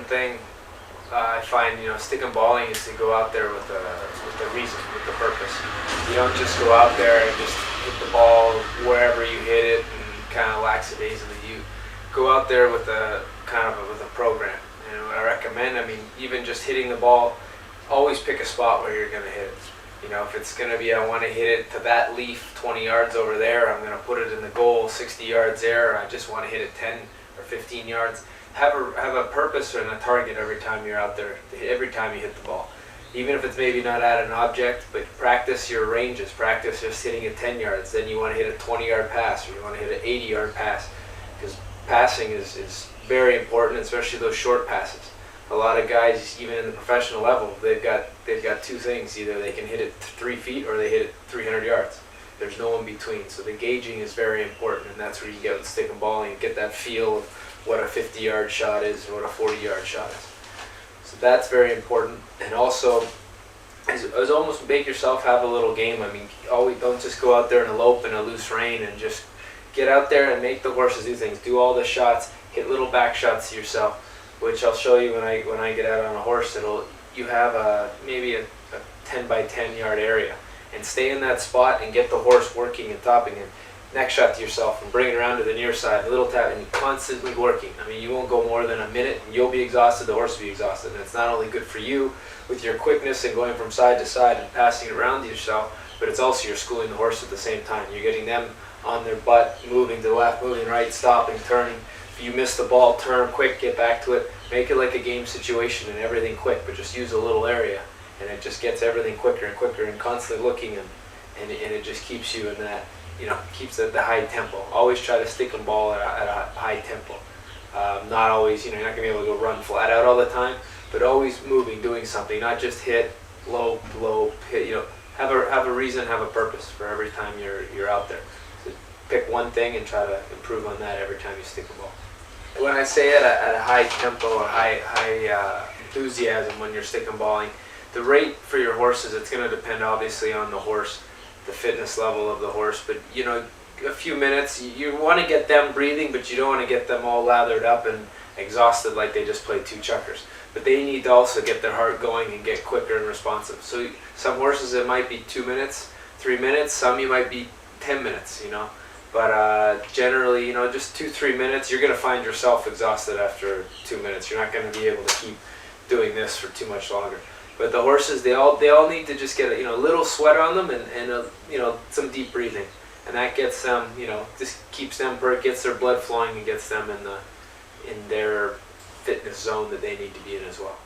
thing I find, sticking balling is to go out there with a reason, with a purpose. You don't just go out there and just hit the ball wherever you hit it and kind of lackadaisically. You go out there with a with a program. And what I recommend, even just hitting the ball, always pick a spot where you're going to hit it. If it's going to be, I want to hit it to that leaf 20 yards over there, I'm going to put it in the goal 60 yards there, or I just want to hit it 10 or 15 yards. Have a purpose and a target every time you're out there, every time you hit the ball. Even if it's maybe not at an object, but practice your ranges. Practice just hitting it 10 yards. Then you want to hit a 20-yard pass, or you want to hit an 80-yard pass. Because passing is very important, especially those short passes. A lot of guys, even in the professional level, they've got two things. Either they can hit it 3 feet or they hit it 300 yards. There's no in between. So the gauging is very important, and that's where you get with stick and balling and get that feel of what a 50-yard shot is and what a 40-yard shot is. So that's very important. And also, is almost make yourself have a little game. Always don't just go out there and elope in a loose rein, and just get out there and make the horses do things. Do all the shots, hit little back shots to yourself, which I'll show you when I get out on a horse. You have maybe a 10 by 10 yard area, and stay in that spot and get the horse working and topping him. Next shot to yourself and bring it around to the near side, a little tap, and constantly working. You won't go more than a minute and you'll be exhausted, the horse will be exhausted. And it's not only good for you with your quickness and going from side to side and passing it around to yourself, but it's also you're schooling the horse at the same time. You're getting them on their butt, moving to the left, moving right, stopping, turning. If you miss the ball, turn quick, get back to it. Make it like a game situation and everything quick, but just use a little area, and it just gets everything quicker and quicker, and constantly looking, and it just keeps you in that, keeps at the high tempo. Always try to stick and ball at a high tempo. Not always, you're not going to be able to go run flat out all the time, but always moving, doing something, not just hit, low, hit, have a reason, have a purpose for every time you're out there. So pick one thing and try to improve on that every time you stick a ball. When I say at a high tempo, a high enthusiasm when you're stick and balling, the rate for your horses, it's going to depend obviously on the horse, the fitness level of the horse, but a few minutes, you want to get them breathing, but you don't want to get them all lathered up and exhausted like they just played 2 chukkers. But they need to also get their heart going and get quicker and responsive. So some horses it might be 2 minutes, 3 minutes, some you might be 10 minutes, But generally, just 2-3 minutes, you're going to find yourself exhausted after 2 minutes. You're not going to be able to keep doing this for too much longer. But the horses, they all need to just get a little sweat on them and some deep breathing, and that gets them, just keeps them, gets their blood flowing and gets them in their fitness zone that they need to be in as well.